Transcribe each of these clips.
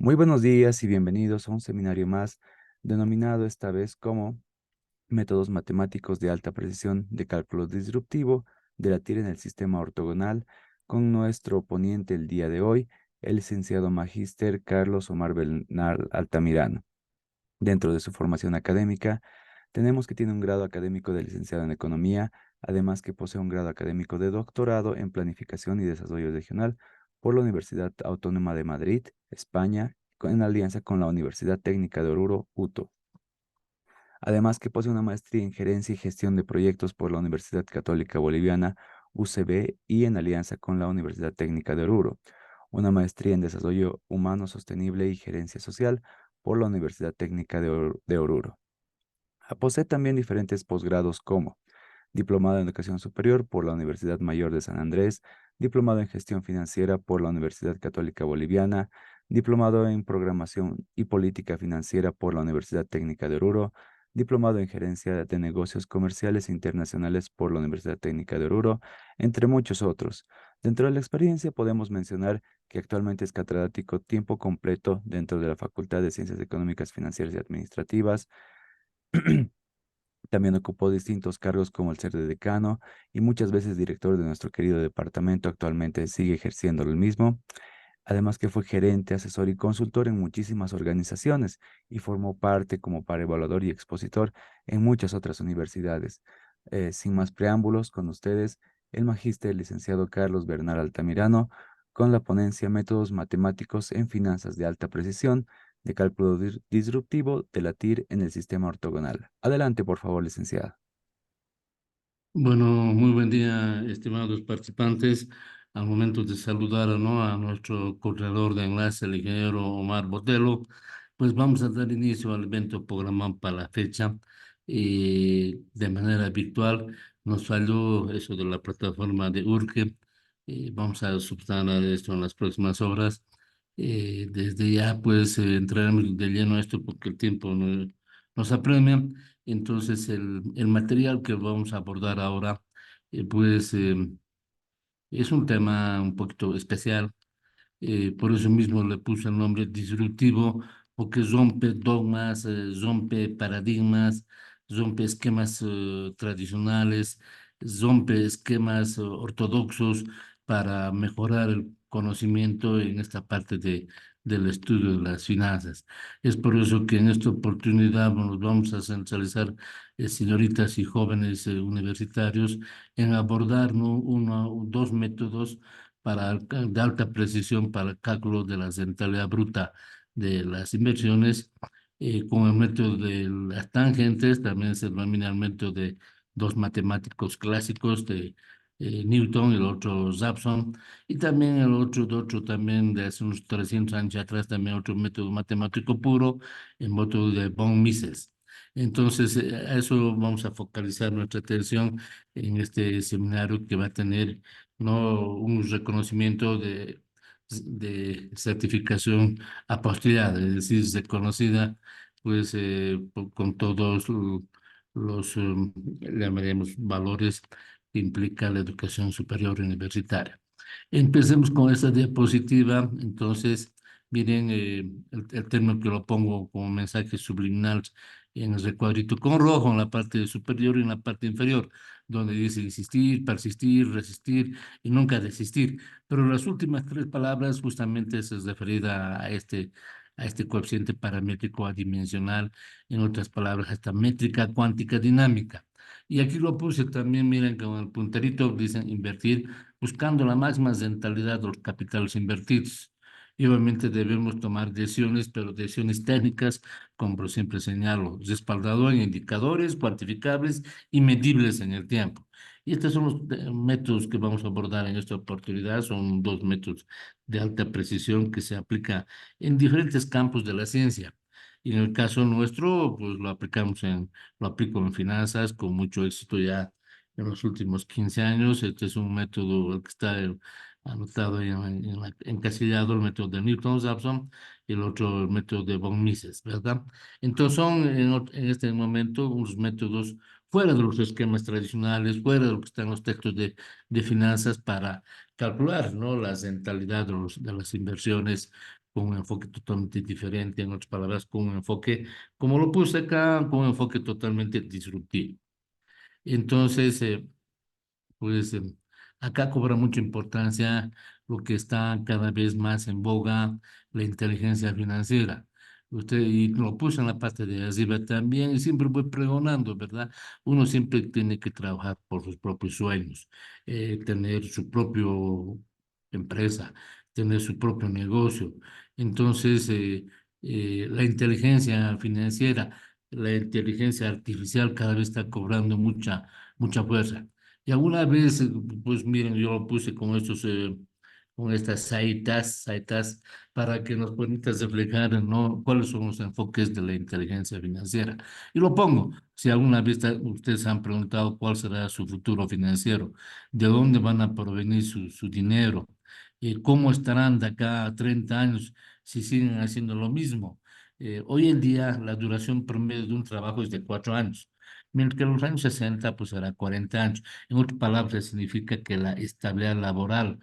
Muy buenos días y bienvenidos a un seminario más denominado esta vez como Métodos Matemáticos de Alta Precisión de Cálculo Disruptivo de la TIR en el Sistema Ortogonal, con nuestro ponente el día de hoy, el licenciado magíster Carlos Omar Bernal Altamirano. Dentro de su formación académica, tenemos que tiene un grado académico de licenciado en Economía, además que posee un grado académico de doctorado en Planificación y Desarrollo Regional por la Universidad Autónoma de Madrid, España, en alianza con la Universidad Técnica de Oruro, UTO. Además que posee una maestría en Gerencia y Gestión de Proyectos por la Universidad Católica Boliviana, UCB, y en alianza con la Universidad Técnica de Oruro. Una maestría en Desarrollo Humano Sostenible y Gerencia Social por la Universidad Técnica de Oruro. Posee también diferentes posgrados como Diplomado en Educación Superior por la Universidad Mayor de San Andrés, Diplomado en Gestión Financiera por la Universidad Católica Boliviana, Diplomado en Programación y Política Financiera por la Universidad Técnica de Oruro, Diplomado en Gerencia de Negocios Comerciales e Internacionales por la Universidad Técnica de Oruro, entre muchos otros. Dentro de la experiencia podemos mencionar que actualmente es catedrático tiempo completo dentro de la Facultad de Ciencias Económicas, Financieras y Administrativas. También ocupó distintos cargos como el ser de decano y muchas veces director de nuestro querido departamento. Actualmente sigue ejerciendo el mismo. Además que fue gerente, asesor y consultor en muchísimas organizaciones y formó parte como par evaluador y expositor en muchas otras universidades. Sin más preámbulos, con ustedes, el magíster licenciado Carlos Bernal Altamirano, con la ponencia Métodos Matemáticos en Finanzas de Alta Precisión de Cálculo Disruptivo de la TIR en el Sistema Ortogonal. Adelante, por favor, licenciado. Bueno, muy buen día, estimados participantes. Al momento de saludar, ¿no?, a nuestro coordinador de enlace, el ingeniero Omar Botelo, pues vamos a dar inicio al evento programado para la fecha de manera virtual. Nos falló eso de la plataforma de Urge. Vamos a subsanar esto en las próximas horas. Desde ya, pues, entraremos de lleno a esto porque el tiempo nos apremia. Entonces, el material que vamos a abordar ahora, pues, es un tema un poquito especial. Por eso mismo le puse el nombre disruptivo, porque rompe dogmas, rompe paradigmas, rompe esquemas tradicionales, rompe esquemas ortodoxos para mejorar el conocimiento en esta parte del estudio de las finanzas. Es por eso que en esta oportunidad nos vamos a centralizar, señoritas y jóvenes universitarios, en abordar, ¿no?, dos métodos de alta precisión para el cálculo de la rentabilidad bruta de las inversiones, con el método de las tangentes. También se denomina el método de dos matemáticos clásicos de Newton y el otro Raphson, y también el otro también de hace unos 300 años atrás, también otro método matemático puro, el método de von Mises. Entonces, a eso vamos a focalizar nuestra atención en este seminario, que va a tener, no un reconocimiento de certificación apostillada, es decir, reconocida, pues, con todos los, le llamaremos, valores que implica la educación superior universitaria. Empecemos con esta diapositiva. Entonces, miren, el término que lo pongo como mensaje subliminal en el recuadrito con rojo en la parte superior y en la parte inferior, donde dice insistir, persistir, resistir y nunca desistir. Pero las últimas tres palabras justamente es referida a este coeficiente paramétrico adimensional, en otras palabras, a esta métrica cuántica dinámica. Y aquí lo puse también, miren, con el punterito dicen invertir, buscando la máxima rentabilidad de los capitales invertidos. Y obviamente debemos tomar decisiones, pero decisiones técnicas, como siempre señalo, respaldado en indicadores cuantificables y medibles en el tiempo. Y estos son los métodos que vamos a abordar en esta oportunidad. Son dos métodos de alta precisión que se aplica en diferentes campos de la ciencia. Y en el caso nuestro, pues lo aplico en finanzas con mucho éxito ya en los últimos 15 años. Este es un método que está anotado encasillado, el método de Newton-Raphson, y el otro, el método de von Mises, ¿verdad? Entonces son en este momento unos métodos fuera de los esquemas tradicionales, fuera de lo que están los textos de finanzas para calcular, ¿no? La rentabilidad de las inversiones con un enfoque totalmente diferente, en otras palabras, con un enfoque, como lo puse acá, con un enfoque totalmente disruptivo. Entonces, pues acá cobra mucha importancia lo que está cada vez más en boga, la inteligencia financiera. Usted, y lo puso en la parte de arriba también, y siempre voy pregonando, ¿verdad? Uno siempre tiene que trabajar por sus propios sueños, tener su propio empresa, tener su propio negocio. Entonces, la inteligencia financiera, la inteligencia artificial cada vez está cobrando mucha fuerza. Y alguna vez, pues miren, yo lo puse con con estas saitas, para que nos permita reflejar, ¿no? Cuáles son los enfoques de la inteligencia financiera. Y lo pongo, si alguna vez ustedes se han preguntado cuál será su futuro financiero, de dónde van a provenir su dinero, cómo estarán de acá a 30 años si siguen haciendo lo mismo. Hoy en día la duración promedio de un trabajo es de 4 años. Mientras que en los años 60 pues era 40 años. En otras palabras, significa que la estabilidad laboral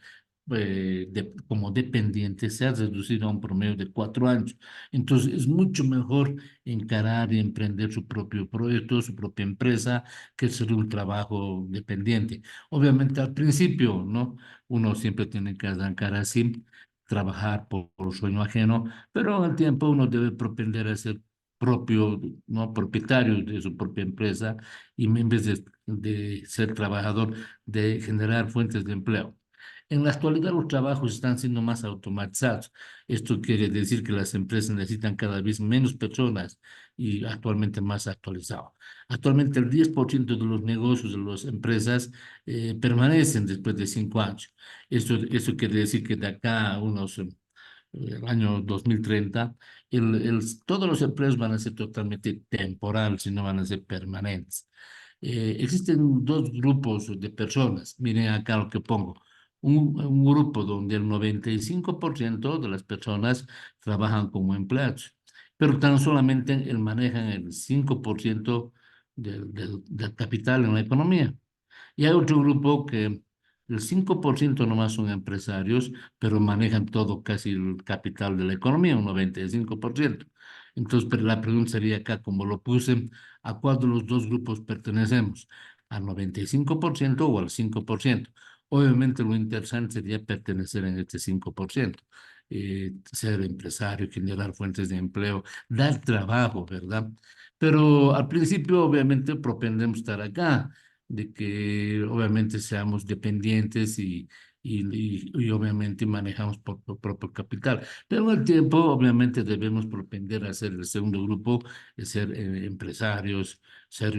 como dependiente se ha reducido a un promedio de 4 años. Entonces, es mucho mejor encarar y emprender su propio proyecto, su propia empresa, que ser un trabajo dependiente. Obviamente, al principio, ¿no? Uno siempre tiene que arrancar así, trabajar por sueño ajeno, pero en el tiempo uno debe propender a ser propio, ¿no? Propietario de su propia empresa y en vez de ser trabajador, de generar fuentes de empleo. En la actualidad los trabajos están siendo más automatizados. Esto quiere decir que las empresas necesitan cada vez menos personas y actualmente más actualizado. Actualmente el 10% de los negocios de las empresas permanecen después de 5 años. Esto quiere decir que de acá a el año 2030, todos los empleos van a ser totalmente temporales y no van a ser permanentes. Existen dos grupos de personas. Miren acá lo que pongo. Un grupo donde el 95% de las personas trabajan como empleados, pero tan solamente manejan el 5% del capital en la economía. Y hay otro grupo que el 5% nomás son empresarios, pero manejan todo, casi el capital de la economía, un 95%. Entonces, pero la pregunta sería acá, como lo puse, ¿a cuál de los dos grupos pertenecemos? ¿Al 95% o al 5%? Obviamente lo interesante sería pertenecer en este 5%, ser empresario, generar fuentes de empleo, dar trabajo, ¿verdad? Pero al principio, obviamente, propendemos estar acá de que obviamente seamos dependientes y obviamente manejamos por propio capital. Pero en el tiempo, obviamente, debemos propender a ser el segundo grupo, ser empresarios, ser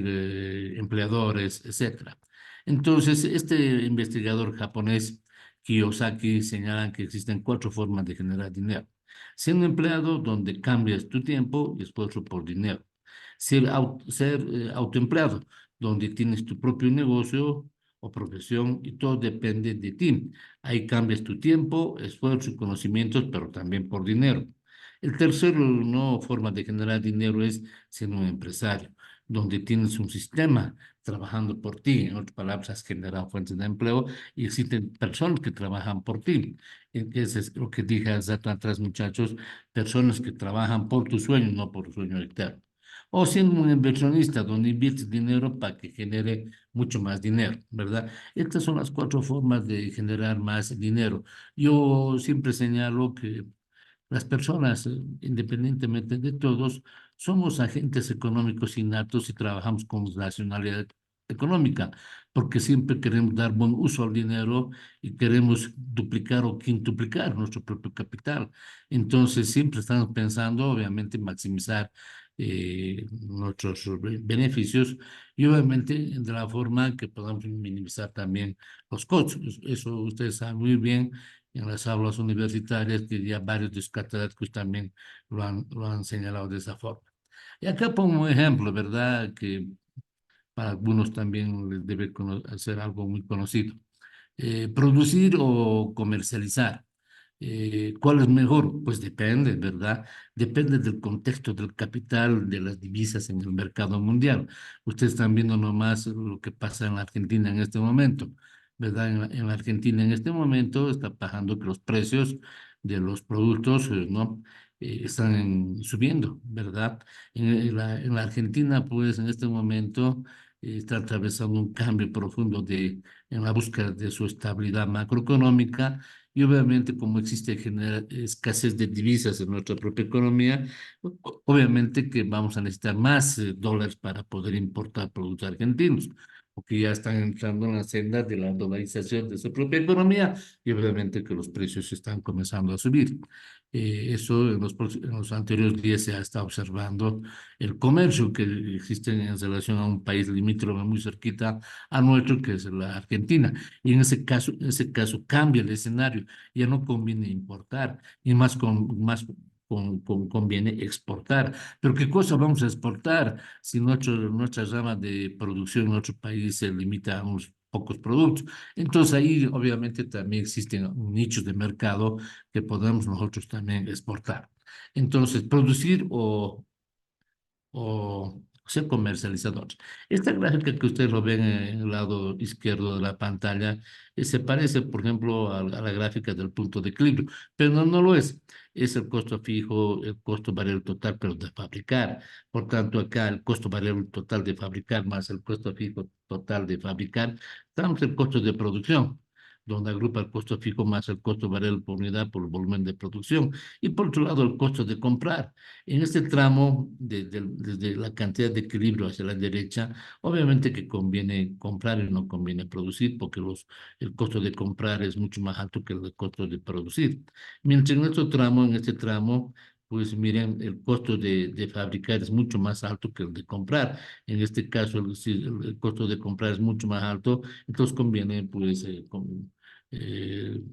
empleadores, etcétera. Entonces, este investigador japonés, Kiyosaki, señala que existen cuatro formas de generar dinero. Ser un empleado donde cambias tu tiempo y esfuerzo por dinero. Ser autoempleado, donde tienes tu propio negocio o profesión y todo depende de ti. Ahí cambias tu tiempo, esfuerzo y conocimientos, pero también por dinero. El tercero, no forma de generar dinero es siendo un empresario, donde tienes un sistema trabajando por ti. En otras palabras, has generado fuentes de empleo y existen personas que trabajan por ti. Eso es lo que dije hace atrás, muchachos, personas que trabajan por tu sueño, no por tu sueño eterno. O siendo un inversionista donde inviertes dinero para que genere mucho más dinero, ¿verdad? Estas son las cuatro formas de generar más dinero. Yo siempre señalo que las personas, independientemente de todos, somos agentes económicos innatos y trabajamos con racionalidad económica, porque siempre queremos dar buen uso al dinero y queremos duplicar o quintuplicar nuestro propio capital. Entonces, siempre estamos pensando, obviamente, en maximizar nuestros beneficios y obviamente de la forma que podamos minimizar también los costos. Eso ustedes saben muy bien en las aulas universitarias, que ya varios de sus catedráticos también lo han señalado de esa forma. Y acá pongo un ejemplo, ¿verdad? Que para algunos también les debe ser algo muy conocido. Producir o comercializar. ¿Cuál es mejor? Pues depende, ¿verdad? Depende del contexto del capital, de las divisas en el mercado mundial. Ustedes están viendo nomás lo que pasa en la Argentina en este momento, ¿verdad? En la Argentina en este momento está pasando que los precios de los productos, ¿no? Están subiendo, ¿verdad? En la Argentina, pues en este momento está atravesando un cambio profundo en la búsqueda de su estabilidad macroeconómica y obviamente como existe escasez de divisas en nuestra propia economía, obviamente que vamos a necesitar más dólares para poder importar productos argentinos, porque ya están entrando en la senda de la dolarización de su propia economía y obviamente que los precios están comenzando a subir. Eso en los anteriores días se ha estado observando el comercio que existe en relación a un país limítrofe muy cerquita a nuestro, que es la Argentina. Y en ese caso cambia el escenario. Ya no conviene importar y conviene exportar. Pero ¿qué cosa vamos a exportar si nuestra rama de producción en nuestro país se limita a unos pocos productos? Entonces ahí obviamente también existen nichos de mercado que podemos nosotros también exportar. Entonces, producir o ser comercializadores. Esta gráfica que ustedes lo ven en el lado izquierdo de la pantalla se parece, por ejemplo, a la gráfica del punto de equilibrio, pero no lo es. Es el costo fijo, el costo variable total, pero de fabricar. Por tanto, acá el costo variable total de fabricar más el costo fijo total de fabricar, damos el costo de producción, donde agrupa el costo fijo más el costo variable por unidad por el volumen de producción. Y por otro lado, el costo de comprar. En este tramo, desde la cantidad de equilibrio hacia la derecha, obviamente que conviene comprar y no conviene producir, porque el costo de comprar es mucho más alto que el costo de producir. Mientras en este tramo, pues miren, el costo de fabricar es mucho más alto que el de comprar. En este caso, si el costo de comprar es mucho más alto, entonces conviene pues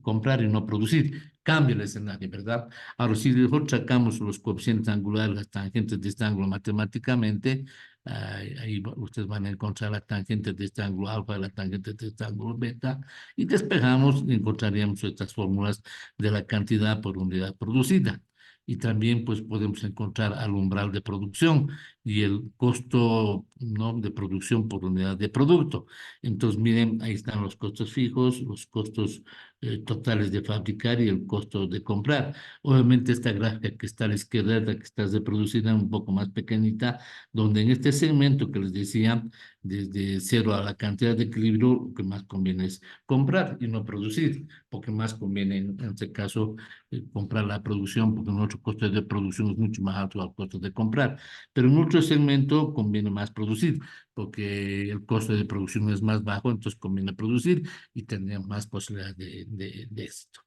comprar y no producir. Cambia el escenario, ¿verdad? Ahora, si nosotros sacamos los coeficientes angulares, las tangentes de este ángulo matemáticamente, ahí ustedes van a encontrar las tangentes de este ángulo alfa y las tangentes de este ángulo beta, y despejamos y encontraríamos estas fórmulas de la cantidad por unidad producida. Y también pues podemos encontrar al umbral de producción y el costo, ¿no?, de producción por unidad de producto. Entonces, miren, ahí están los costos fijos, los costos totales de fabricar y el costo de comprar. Obviamente esta gráfica que está a la izquierda, la que está reproducida un poco más pequeñita, donde en este segmento que les decía, desde cero a la cantidad de equilibrio, lo que más conviene es comprar y no producir, porque más conviene en este caso comprar la producción, porque nuestro costo de producción es mucho más alto al costo de comprar. Pero en otro segmento conviene más producir, porque el costo de producción es más bajo, entonces conviene producir y tendrían más posibilidades de éxito.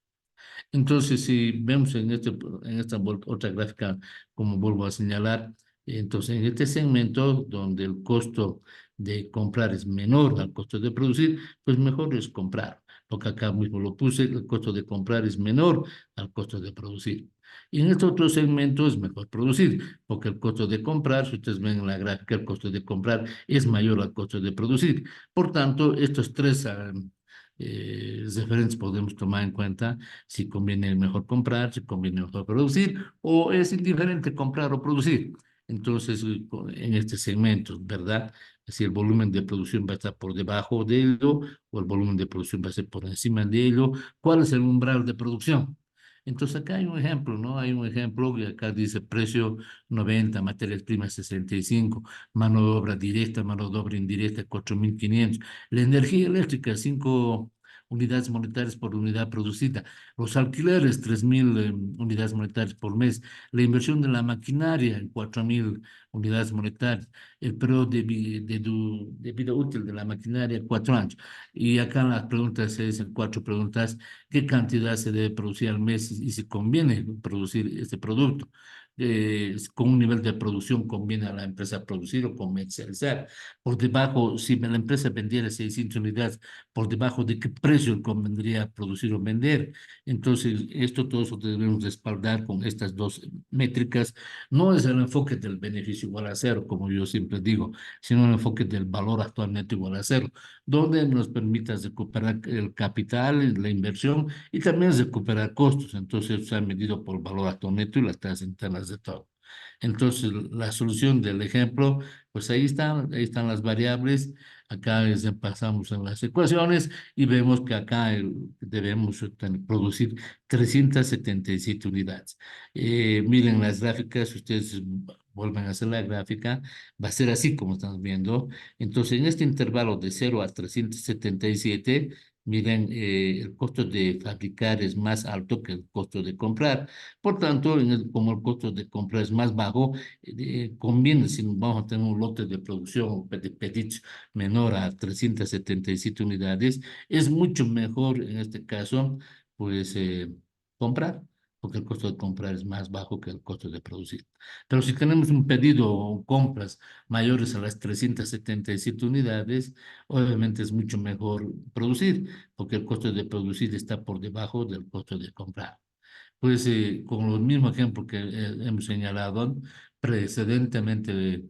Entonces, si vemos en esta otra gráfica, como vuelvo a señalar, entonces en este segmento donde el costo de comprar es menor al costo de producir, pues mejor es comprar, porque acá mismo lo puse, el costo de comprar es menor al costo de producir. Y en este otro segmento es mejor producir, porque el costo de comprar, si ustedes ven en la gráfica, el costo de comprar es mayor al costo de producir. Por tanto, estos tres referentes podemos tomar en cuenta si conviene mejor comprar, si conviene mejor producir, o es indiferente comprar o producir. Entonces, en este segmento, ¿verdad? Si el volumen de producción va a estar por debajo de ello o el volumen de producción va a ser por encima de ello, ¿cuál es el umbral de producción? Entonces acá hay un ejemplo, ¿no? Hay un ejemplo que acá dice precio 90, materias primas 65, mano de obra directa, mano de obra indirecta 4.500, la energía eléctrica 5 unidades monetarias por unidad producida, los alquileres 3.000 unidades monetarias por mes, la inversión de la maquinaria en 4.000 unidades monetarias, el periodo de vida útil de la maquinaria 4 años. Y acá en las preguntas se dicen 4 preguntas: ¿qué cantidad se debe producir al mes y si conviene producir este producto? con un nivel de producción conviene a la empresa producir o comercializar. Por debajo, si la empresa vendiera 600 unidades, por debajo de qué precio convendría producir o vender. Entonces, todo eso debemos respaldar con estas dos métricas. No es el enfoque del beneficio igual a cero, como yo siempre digo, sino el enfoque del valor actualmente igual a cero, donde nos permita recuperar el capital, la inversión y también recuperar costos. Entonces, se ha medido por valor actual neto y las tasas internas de todo. Entonces, la solución del ejemplo, pues ahí están las variables. Acá pasamos en las ecuaciones y vemos que acá debemos producir 377 unidades. Miren las gráficas, ustedes vuelven a hacer la gráfica, va a ser así como estamos viendo. Entonces, en este intervalo de 0 a 377, miren, el costo de fabricar es más alto que el costo de comprar. Por tanto, como el costo de compra es más bajo, conviene, si vamos a tener un lote de producción de pedidos menor a 377 unidades, es mucho mejor en este caso, pues, comprar, porque el costo de comprar es más bajo que el costo de producir. Pero si tenemos un pedido o compras mayores a las 377 unidades, obviamente es mucho mejor producir, porque el costo de producir está por debajo del costo de comprar. Pues con los mismos ejemplos que hemos señalado precedentemente,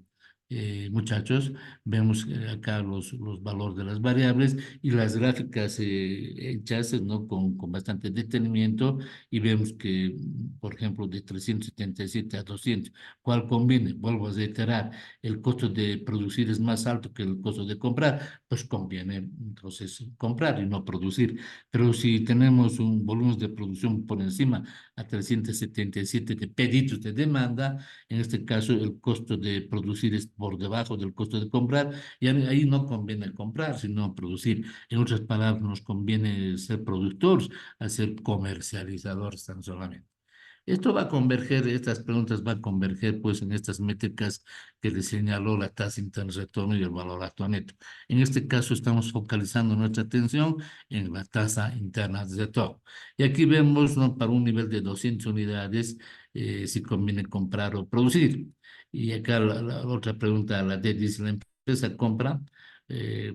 muchachos, vemos acá los valores de las variables y las gráficas hechas, ¿no? Con bastante detenimiento y vemos que, por ejemplo, de 377 a 200, ¿cuál conviene? Vuelvo a reiterar, el costo de producir es más alto que el costo de comprar, pues conviene entonces comprar y no producir. Pero si tenemos un volumen de producción por encima a 377 de pedidos de demanda. En este caso, el costo de producir es por debajo del costo de comprar y ahí no conviene comprar, sino producir. En otras palabras, nos conviene ser productores a ser comercializadores tan solamente. Esto va a converger, estas preguntas van a converger pues en estas métricas que le señaló la tasa interna de retorno y el valor actual neto. En este caso estamos focalizando nuestra atención en la tasa interna de retorno. Y aquí vemos, ¿no? Para un nivel de 200 unidades, si conviene comprar o producir. Y acá la otra pregunta, la D dice, la empresa compra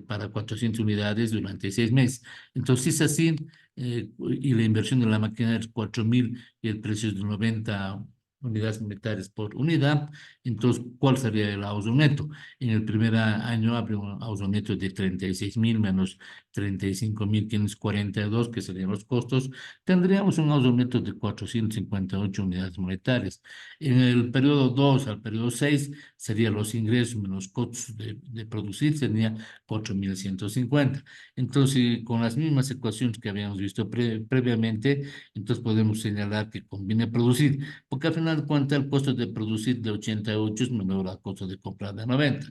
para 400 unidades durante 6 meses. Entonces, si es así, y la inversión de la máquina es 4.000 y el precio es de 90 unidades militares por unidad, entonces, ¿cuál sería el ahorro neto? En el primer año habría un ahorro neto de 36.000 menos 35.542, que serían los costos, tendríamos un ahorro neto de 458 unidades monetarias. En el periodo 2 al periodo 6 serían los ingresos menos costos de producir, sería 4.150. Entonces, con las mismas ecuaciones que habíamos visto previamente, entonces podemos señalar que conviene producir, porque al final de cuentas el costo de producir de 88 es menor al costo de comprar de 90.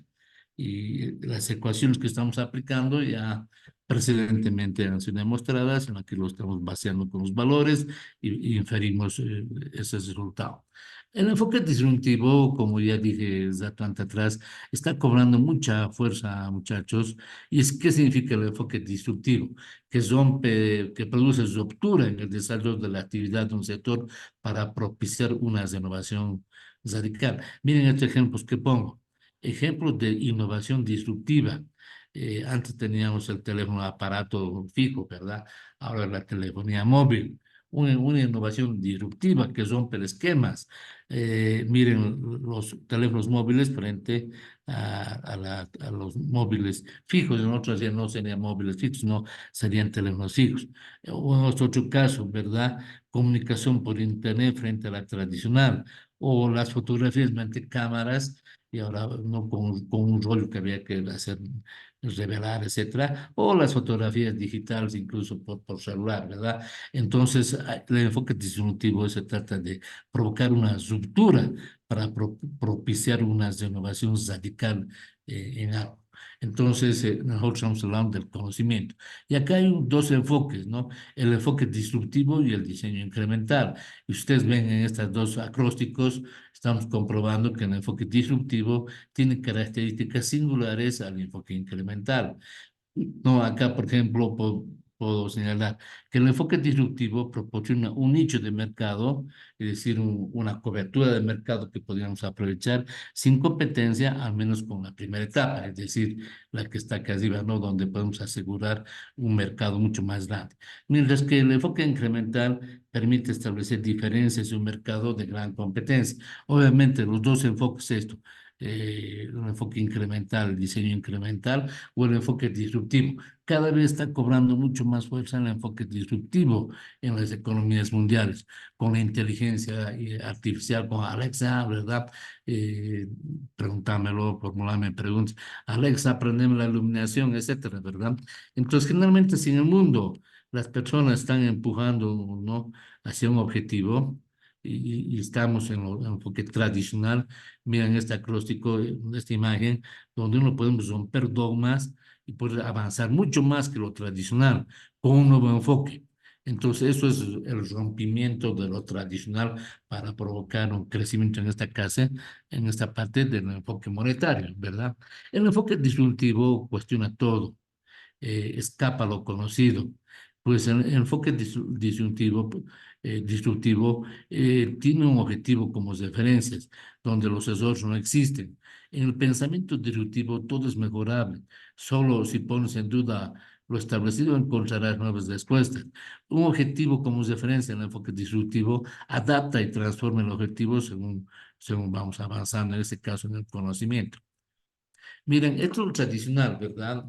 Y las ecuaciones que estamos aplicando ya precedentemente han sido demostradas, en las que lo estamos baseando con los valores y inferimos ese resultado. El enfoque disruptivo, como ya dije bastante atrás, está cobrando mucha fuerza, muchachos. ¿Y qué significa el enfoque disruptivo? Que rompe, que produce ruptura en el desarrollo de la actividad de un sector para propiciar una renovación radical. Miren estos ejemplos que pongo. Ejemplos de innovación disruptiva. Antes teníamos el teléfono aparato fijo, ¿verdad? Ahora la telefonía móvil. Una innovación disruptiva que rompe esquemas. Miren los teléfonos móviles frente a los móviles fijos. En otros ya no serían móviles fijos, no serían teléfonos fijos. O en otro caso, ¿verdad? Comunicación por internet frente a la tradicional. O las fotografías mediante cámaras y ahora no con un rollo que había que hacer, revelar, etcétera, o las fotografías digitales incluso por celular, ¿verdad? Entonces, el enfoque disruptivo se trata de provocar una ruptura para propiciar una renovación radical en algo. Entonces, nosotros estamos hablando del conocimiento. Y acá hay dos enfoques, ¿no? El enfoque disruptivo y el diseño incremental. Y ustedes ven en estos dos acrósticos, estamos comprobando que el enfoque disruptivo tiene características singulares al enfoque incremental. No, acá, por ejemplo, puedo señalar que el enfoque disruptivo proporciona un nicho de mercado, es decir, una cobertura de mercado que podríamos aprovechar sin competencia, al menos con la primera etapa, es decir, la que está acá arriba, ¿no? Donde podemos asegurar un mercado mucho más grande. Mientras que el enfoque incremental permite establecer diferencias en un mercado de gran competencia. Obviamente, los dos enfoques, un enfoque incremental, el diseño incremental o el enfoque disruptivo. Cada vez está cobrando mucho más fuerza el enfoque disruptivo en las economías mundiales, con la inteligencia artificial, con Alexa, ¿verdad? Eh, Preguntámelo, formularme preguntas. Alexa, aprendeme la iluminación, etcétera, ¿verdad? Entonces, generalmente, si en el mundo las personas están empujando, ¿no?, hacia un objetivo y estamos en el enfoque tradicional, miren este acróstico, esta imagen, donde uno podemos romper dogmas y poder avanzar mucho más que lo tradicional, con un nuevo enfoque. Entonces, eso es el rompimiento de lo tradicional para provocar un crecimiento en esta casa, en esta parte del enfoque monetario, ¿verdad? El enfoque disruptivo cuestiona todo, escapa a lo conocido. Pues el enfoque disruptivo tiene un objetivo como referencias, donde los errores no existen. En el pensamiento disruptivo todo es mejorable. Solo si pones en duda lo establecido encontrarás nuevas respuestas. Un objetivo como referencia en el enfoque disruptivo adapta y transforma el objetivo según vamos avanzando, en este caso en el conocimiento. Miren, esto es lo tradicional, ¿verdad?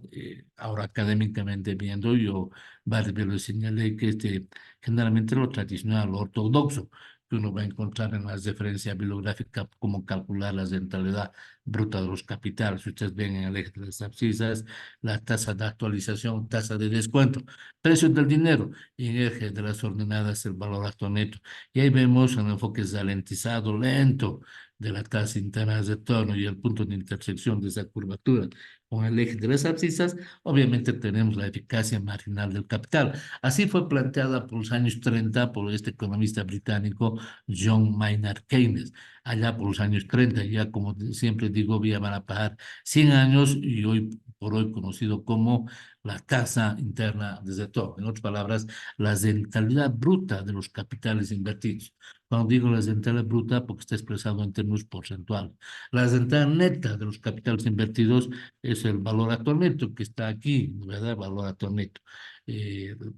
Ahora académicamente viendo, yo varias veces señalé que generalmente lo tradicional, lo ortodoxo, que uno va a encontrar en las referencias bibliográficas, como calcular la rentabilidad bruta de los capitales. Si ustedes ven en el eje de las abscisas, la tasa de actualización, tasa de descuento, precios del dinero, y en el eje de las ordenadas, el valor actual neto. Y ahí vemos un enfoque ralentizado, lento, de la tasa interna de retorno y el punto de intersección de esa curvatura con el eje de las abscisas, obviamente tenemos la eficacia marginal del capital. Así fue planteada por los años 30 por este economista británico John Maynard Keynes. Allá por los años 30, ya como siempre digo, ya van a pasar 100 años y hoy por hoy conocido como la tasa interna de retorno. En otras palabras, la rentabilidad bruta de los capitales invertidos. Cuando digo la rentabilidad bruta, porque está expresado en términos porcentuales. La rentabilidad neta de los capitales invertidos es el valor actual neto que está aquí, ¿verdad? El valor actual neto.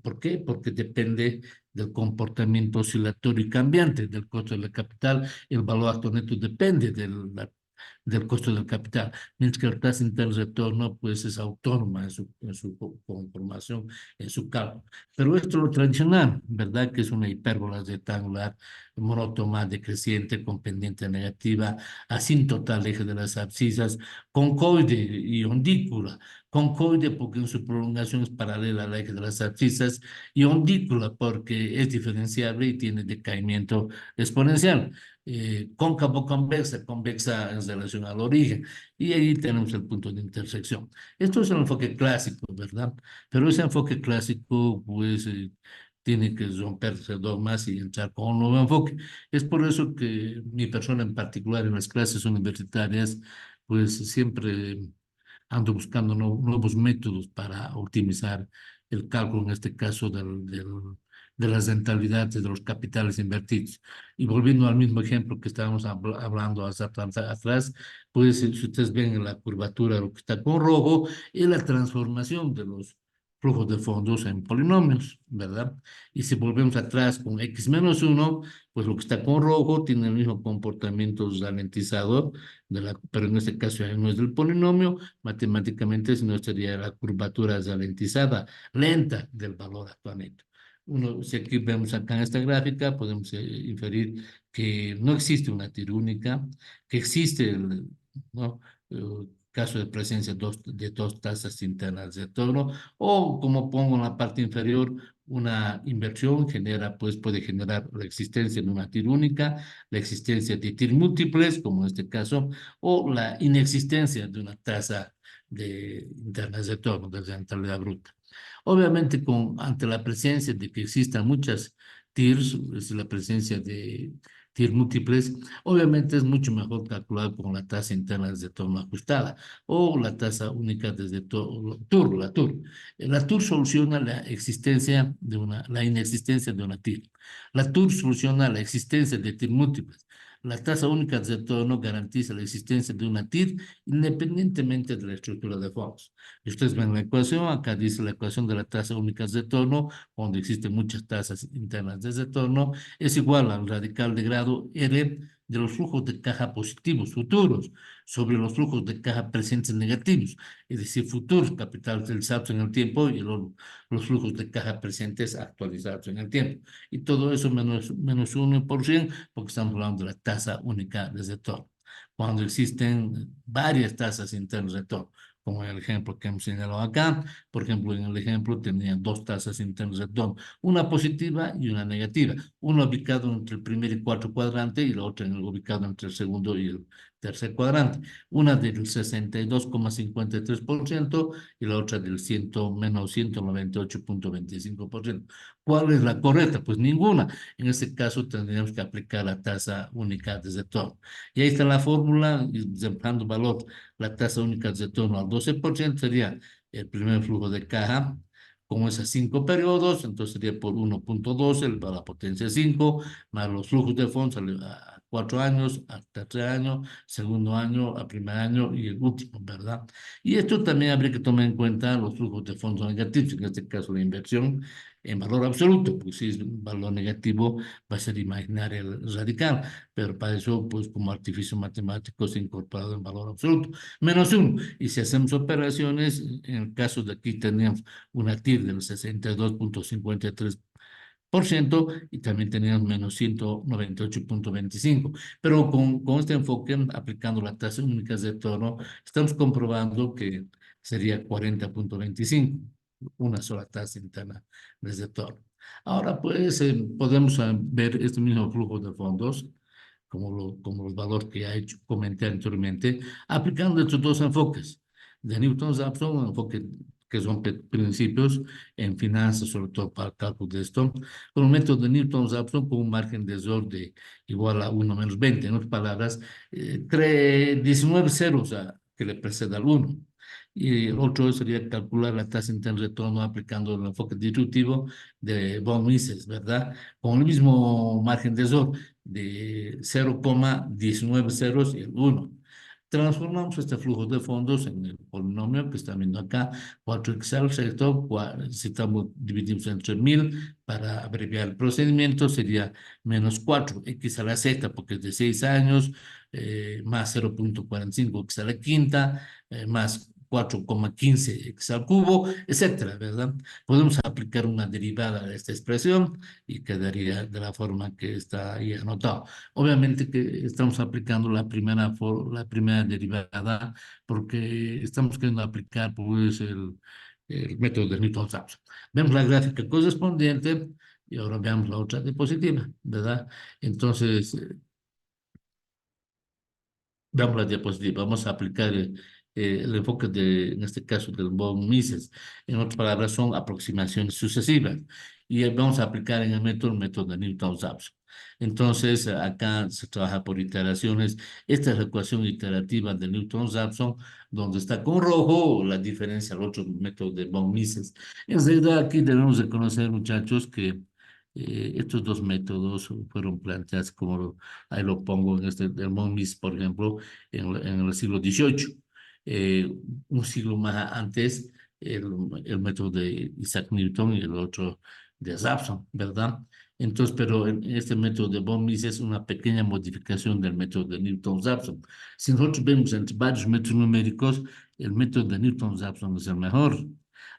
¿Por qué? Porque depende del comportamiento oscilatorio y cambiante del costo del capital. El valor actual neto depende del costo del capital, mientras que la tasa interna de retorno pues es autónoma en su conformación, en su cálculo. Pero esto es lo tradicional, ¿verdad? Que es una hipérbola rectangular, monótona, decreciente, con pendiente negativa, asíntotal, eje de las abscisas, concoide y ondícula. Concoide porque en su prolongación es paralela al eje de las abscisas y ondícula porque es diferenciable y tiene decaimiento exponencial. Cóncavo convexa, convexa en relación al origen, y ahí tenemos el punto de intersección. Esto es el enfoque clásico, ¿verdad? Pero ese enfoque clásico, pues, tiene que romperse dogmas y entrar con un nuevo enfoque. Es por eso que mi persona en particular en las clases universitarias, pues siempre ando buscando nuevos métodos para optimizar el cálculo, en este caso de las rentabilidades de los capitales invertidos. Y volviendo al mismo ejemplo que estábamos hablando hace atrás, pues si ustedes ven en la curvatura lo que está con rojo, es la transformación de los flujos de fondos en polinomios, ¿verdad? Y si volvemos atrás con x menos uno, pues lo que está con rojo tiene el mismo comportamiento ralentizado, pero en este caso ya no es del polinomio, matemáticamente, sino sería la curvatura ralentizada, lenta del valor actual neto. Si aquí vemos acá en esta gráfica, podemos inferir que no existe una tira única, que existe ¿no? Caso de presencia de dos tasas internas de retorno, o como pongo en la parte inferior, una inversión puede generar la existencia de una TIR única, la existencia de TIR múltiples, como en este caso, o la inexistencia de una tasa interna de retorno, de rentabilidad bruta. Obviamente, ante la presencia de que existan muchas TIRs, es decir, la presencia de TIR múltiples, obviamente es mucho mejor calcular con la tasa interna desde retorno ajustada o la tasa única desde TUR, la TUR. La TUR soluciona la inexistencia de una TIR. La TUR soluciona la existencia de TIR múltiples. La tasa única de retorno garantiza la existencia de una TIR independientemente de la estructura de fondos. Y ustedes ven la ecuación, acá dice la ecuación de la tasa única de retorno, donde existen muchas tasas internas de retorno, es igual al radical de grado R de los flujos de caja positivos futuros sobre los flujos de caja presentes negativos, es decir, futuros capitalizados en el tiempo y los flujos de caja presentes actualizados en el tiempo. Y todo eso menos 1%, porque estamos hablando de la tasa única de retorno. Cuando existen varias tasas internas de retorno, como en el ejemplo que hemos señalado acá, por ejemplo, en el ejemplo tenían dos tasas internas de retorno, una positiva y una negativa, una ubicada entre el primer y cuarto cuadrante y la otra ubicada entre el segundo y el tercer cuadrante, una del 62,53% y la otra del menos 198,25%. ¿Cuál es la correcta? Pues ninguna. En este caso tendríamos que aplicar la tasa única de retorno. Y ahí está la fórmula, dando valor, la tasa única de retorno al 12% sería el primer flujo de caja, como es a 5 periodos, entonces sería por 1,12 a la potencia 5, más los flujos de fondos a 4 años, a tercer año, segundo año, a primer año y el último, ¿verdad? Y esto también habría que tomar en cuenta los flujos de fondos negativos, en este caso la inversión en valor absoluto, porque si es un valor negativo va a ser imaginaria el radical, pero para eso, pues como artificio matemático se ha incorporado en valor absoluto, menos uno. Y si hacemos operaciones, en el caso de aquí teníamos una TIR del 62,53% y también teníamos menos 198,25. Pero con este enfoque, aplicando la tasa única de retorno, estamos comprobando que sería 40,25, una sola tasa interna de retorno. Ahora, pues, podemos ver este mismo flujo de fondos, como los valores que ya comenté anteriormente, aplicando estos dos enfoques de Newton-Raphson, un enfoque que son principios en finanzas, sobre todo para el cálculo de esto, con el método de Newton-Raphson con un margen de error de igual a 1 menos 20. En otras palabras, 19 ceros que le preceda al 1. Y el otro sería calcular la tasa interna de retorno aplicando el enfoque distributivo de von Mises, ¿verdad? Con el mismo margen de error de 0,19 ceros y el 1. Transformamos este flujo de fondos en el polinomio que están viendo acá, 4x al sexto, si estamos, dividimos entre 1000 para abreviar el procedimiento, sería menos 4x a la sexta, porque es de 6 años, más 0,45x a la quinta, más 4,15x al cubo, etcétera, ¿verdad? Podemos aplicar una derivada de esta expresión y quedaría de la forma que está ahí anotado. Obviamente que estamos aplicando la primera derivada porque estamos queriendo aplicar pues, el método de Newton-Raphson. Vemos la gráfica correspondiente y ahora veamos la otra diapositiva, ¿verdad? Entonces, veamos la diapositiva. Vamos a aplicar el enfoque en este caso, del von Mises. En otras palabras, son aproximaciones sucesivas. Y vamos a aplicar en el método de Newton-Raphson. Entonces, acá se trabaja por iteraciones. Esta es la ecuación iterativa de Newton-Raphson, donde está con rojo la diferencia al otro método de von Mises. En realidad, aquí debemos de conocer, muchachos, que estos dos métodos fueron planteados como ahí lo pongo en del Monmis, por ejemplo, en el siglo XVIII. Un siglo más antes, el, el método de Isaac Newton y el otro de Raphson, ¿verdad? Entonces, pero en este método de von Mises es una pequeña modificación del método de Newton-Raphson. Si nosotros vemos entre varios métodos numéricos, el método de Newton-Raphson es el mejor.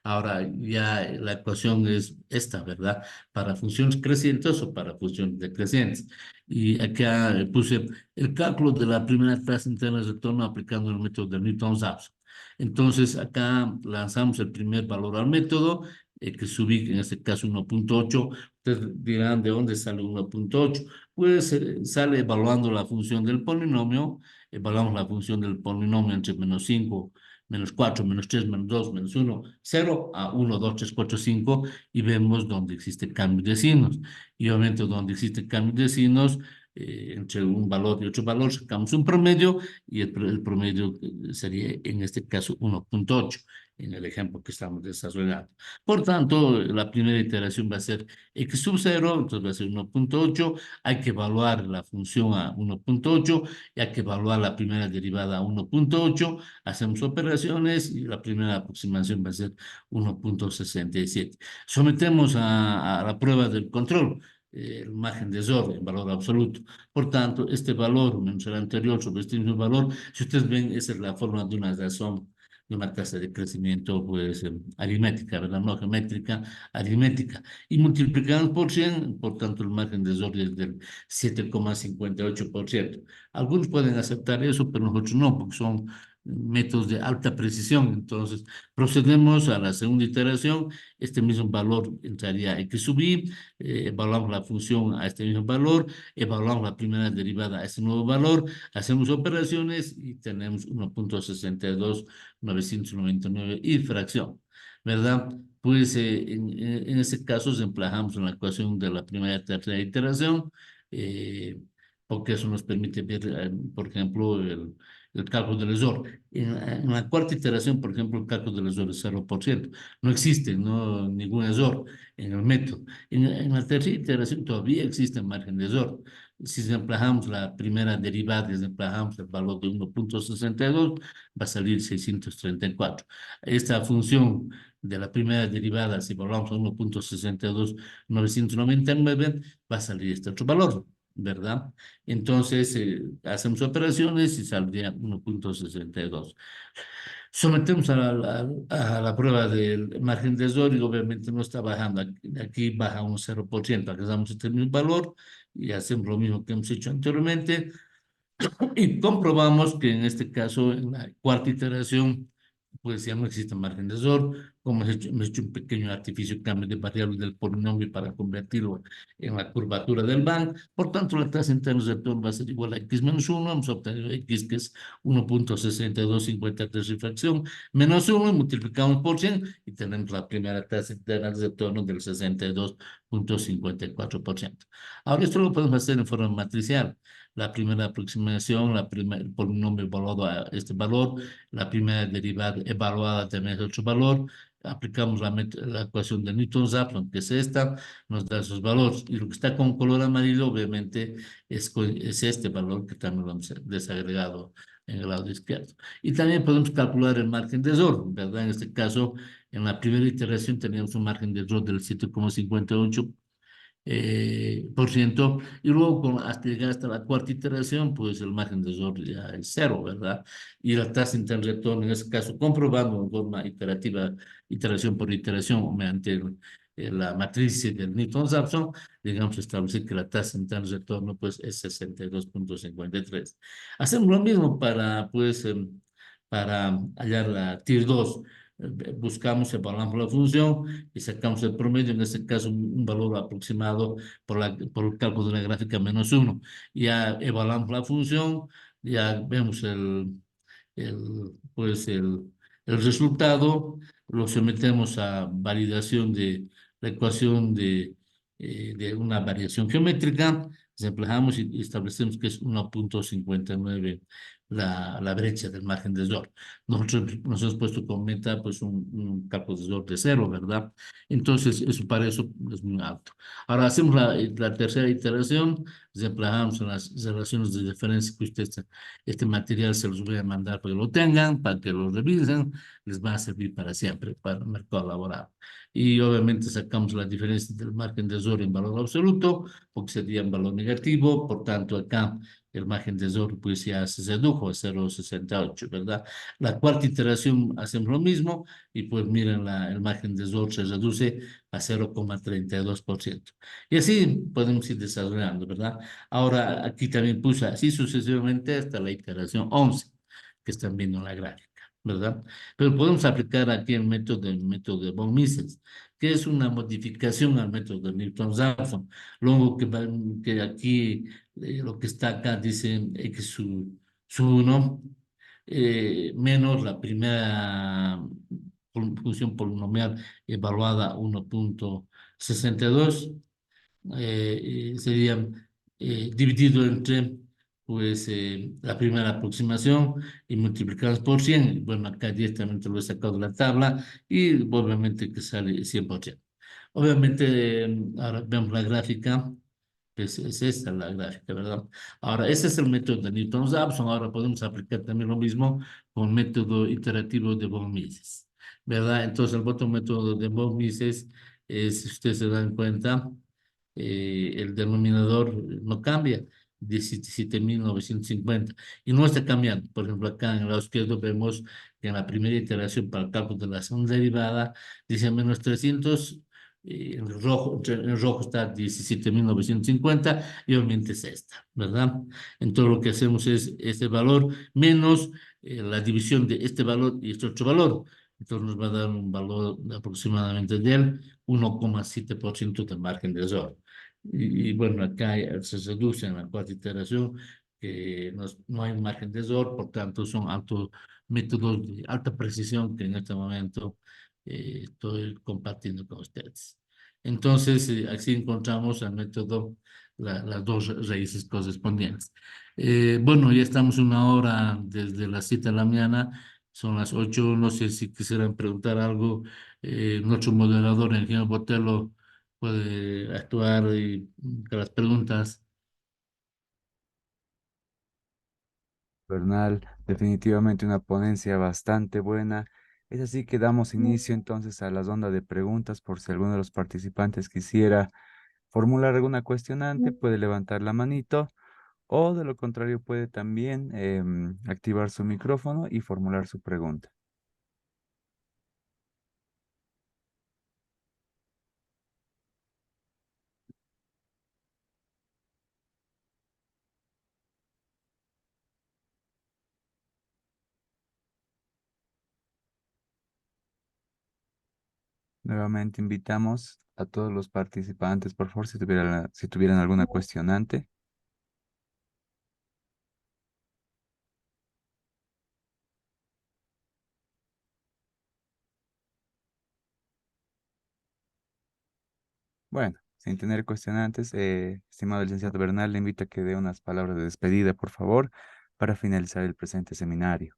Ahora ya la ecuación es esta, ¿verdad? Para funciones crecientes o para funciones decrecientes. Y acá puse el cálculo de la primera tasa interna de retorno aplicando el método de Newton-Raphson. Entonces, acá lanzamos el primer valor al método, que se ubica en este caso 1,8. Ustedes dirán de dónde sale 1,8. Pues sale evaluando la función del polinomio, evaluamos la función del polinomio entre menos 5 menos 4, menos 3, menos 2, menos 1, 0, a 1, 2, 3, 4, 5, y vemos donde existe cambio de signos. Y obviamente donde existe cambio de signos, entre un valor y otro valor, sacamos un promedio, y el promedio sería en este caso 1.8, en el ejemplo que estamos desarrollando. Por tanto, la primera iteración va a ser x sub 0, entonces va a ser 1.8, hay que evaluar la función a 1.8, y hay que evaluar la primera derivada a 1.8, hacemos operaciones y la primera aproximación va a ser 1.67. Sometemos a la prueba del control el margen de error en valor absoluto. Por tanto, este valor menos el anterior sobre este mismo valor, si ustedes ven, esa es la forma de una razón de una tasa de crecimiento pues aritmética, ¿verdad? No geométrica, aritmética. Y multiplicamos por 100, por tanto el margen de error es del 7,58%. Algunos pueden aceptar eso, pero nosotros no, porque son métodos de alta precisión. Entonces, procedemos a la segunda iteración. Este mismo valor entraría x sub i, evaluamos la función a este mismo valor, evaluamos la primera derivada a este nuevo valor, hacemos operaciones y tenemos 1.62999 y fracción, ¿verdad? Pues en ese caso se emplazamos en la ecuación de la primera y tercera iteración, eh, porque eso nos permite ver, por ejemplo, el cálculo del error. En la cuarta iteración, por ejemplo, el cálculo del error es 0%. No existe no, ningún error en el método. En la tercera iteración todavía existe margen de error. Si reemplazamos la primera derivada y reemplazamos el valor de 1.62, va a salir 634. Esta función de la primera derivada, si volvamos a 1.62999, va a salir este otro valor, ¿verdad? Entonces, hacemos operaciones y saldría 1.62. Sometemos a la prueba del margen de error y obviamente no está bajando. Aquí baja un 0%. Agregamos este mismo valor y hacemos lo mismo que hemos hecho anteriormente. Y comprobamos que en este caso, en la cuarta iteración, pues ya no existe margen de error. Como hemos hecho un pequeño artificio cambio de variable del polinomio para convertirlo en la curvatura del Bank. Por tanto, la tasa interna de retorno va a ser igual a x menos 1. Hemos obtenido x, que es 1.6253 de fracción, menos 1, y multiplicamos por 100 y tenemos la primera tasa interna de retorno del 62.54%. Ahora, esto lo podemos hacer en forma matricial. La primera aproximación, el polinomio evaluado a este valor, la primera derivada evaluada también es otro valor, aplicamos la ecuación de Newton-Raphson, que es esta, nos da esos valores, y lo que está con color amarillo, obviamente, es este valor que también lo hemos desagregado en el lado izquierdo. Y también podemos calcular el margen de error, ¿verdad? En este caso, en la primera iteración teníamos un margen de error del 7,58 por ciento, y luego hasta llegar hasta la cuarta iteración, pues el margen de error ya es cero, ¿verdad? Y la tasa interna de retorno, en ese caso, comprobando en forma iterativa, iteración por iteración, mediante la matriz del Newton-Raphson, digamos, establecer que la tasa interna de retorno, pues, es 62,53. Hacemos lo mismo para, pues, para hallar la TIR 2. Buscamos, evaluamos la función y sacamos el promedio, en este caso un valor aproximado por el cálculo de la gráfica menos 1. Ya evaluamos la función, ya vemos pues el resultado, lo sometemos a validación de la ecuación de una variación geométrica, desempleamos y establecemos que es 1.59 la brecha del margen de error. Nosotros nos hemos puesto como meta pues un cálculo de error de cero, ¿verdad? Entonces, eso para eso es muy alto. Ahora hacemos la tercera iteración, desempleamos en las relaciones de diferencia que ustedes, este material se los voy a mandar para que lo tengan, para que lo revisen, les va a servir para siempre, para el mercado laboral. Y obviamente sacamos la diferencia del margen de error en valor absoluto, porque sería en valor negativo, por tanto acá el margen de error pues ya se redujo a 0,68, ¿verdad? La cuarta iteración hacemos lo mismo y pues miren, el margen de error se reduce a 0,32%. Y así podemos ir desarrollando, ¿verdad? Ahora aquí también puse así sucesivamente hasta la iteración 11, que están viendo en la gráfica, ¿verdad? Pero podemos aplicar aquí el método de von Mises, que es una modificación al método de Newton-Raphson. Luego que aquí, lo que está acá dice x sub 1, menos la primera función polinomial evaluada 1,62, sería dividido entre pues, la primera aproximación y multiplicadas por 100. Bueno, acá directamente lo he sacado de la tabla y obviamente que sale 100%. Obviamente, ahora vemos la gráfica, pues es esta la gráfica, ¿verdad? Ahora, ese es el método de Newton-Raphson. Ahora podemos aplicar también lo mismo con método iterativo de von Mises, ¿verdad? Entonces, el otro método de von Mises, si ustedes se dan cuenta, el denominador no cambia, 17.950, y no está cambiando. Por ejemplo, acá en el lado izquierdo vemos que en la primera iteración para el cálculo de la segunda derivada dice -300, en rojo está 17.950 y obviamente es esta, ¿verdad? Entonces lo que hacemos es este valor menos la división de este valor y este otro valor. Entonces nos va a dar un valor de aproximadamente del 1,7% de margen de error. Bueno, acá se reduce en la cuarta iteración, que no hay margen de error, por tanto son altos métodos de alta precisión que en este momento estoy compartiendo con ustedes. Entonces, así encontramos el método, las dos raíces correspondientes. Bueno, ya estamos una hora desde las 7 de la mañana, son las 8. No sé si quisieran preguntar algo. Nuestro moderador, el ingeniero Botelo, puede actuar y que las preguntas. Bernal, definitivamente una ponencia bastante buena. Es así que damos inicio entonces a la ronda de preguntas por si alguno de los participantes quisiera formular alguna cuestionante, puede levantar la manito o de lo contrario puede también activar su micrófono y formular su pregunta. Nuevamente invitamos a todos los participantes, por favor, si tuvieran alguna cuestionante. Bueno, sin tener cuestionantes, estimado licenciado Bernal, le invito a que dé unas palabras de despedida, por favor, para finalizar el presente seminario.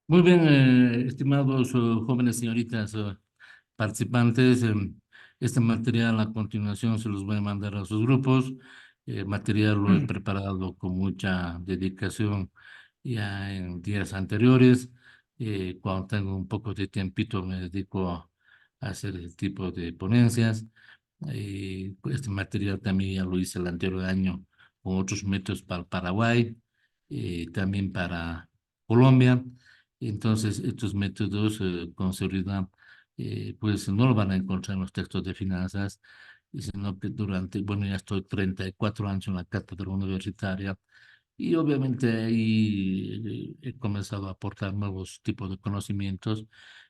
Muy bien, estimados jóvenes señoritas participantes, este material a continuación se los voy a mandar a sus grupos. El material lo he preparado con mucha dedicación ya en días anteriores. Cuando tengo un poco de tiempito me dedico a hacer el tipo de ponencias. Pues, este material también ya lo hice el anterior año con otros métodos para el Paraguay, también para Colombia. Entonces, estos métodos con seguridad pues no lo van a encontrar en los textos de finanzas, sino que bueno, ya estoy 34 años en la cátedra universitaria y obviamente ahí he comenzado a aportar nuevos tipos de conocimientos.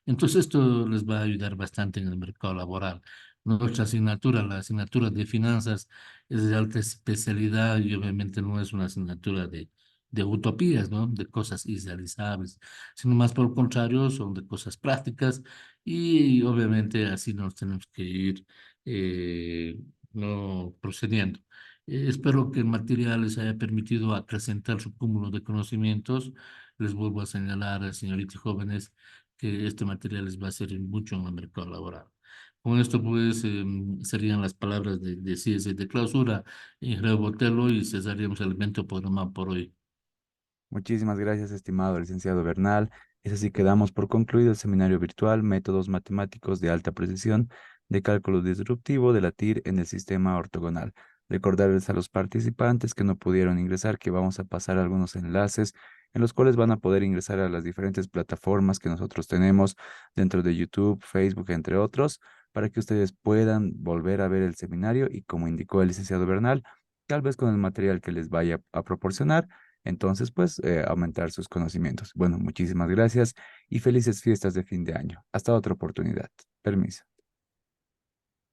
Entonces, esto les va a ayudar bastante en el mercado laboral. Nuestra asignatura, la asignatura de finanzas, es de alta especialidad y obviamente no es una asignatura de utopías, ¿no? De cosas idealizables, sino más por el contrario, son de cosas prácticas y obviamente así nos tenemos que ir no procediendo. Espero que el material les haya permitido acrecentar su cúmulo de conocimientos. Les vuelvo a señalar, señoritas jóvenes, que este material les va a servir mucho en el mercado laboral. Con esto, pues, serían las palabras de cierre de clausura. Ingeniero Botelo, y cesaríamos el evento programado por hoy. Muchísimas gracias, estimado licenciado Bernal. Es así que damos por concluido el seminario virtual Métodos Matemáticos de Alta Precisión de Cálculo Disruptivo de la TIR en el Sistema Ortogonal. Recordarles a los participantes que no pudieron ingresar que vamos a pasar algunos enlaces en los cuales van a poder ingresar a las diferentes plataformas que nosotros tenemos dentro de YouTube, Facebook, entre otros, para que ustedes puedan volver a ver el seminario y como indicó el licenciado Bernal, tal vez con el material que les vaya a proporcionar entonces, pues, aumentar sus conocimientos. Bueno, muchísimas gracias y felices fiestas de fin de año. Hasta otra oportunidad. Permiso.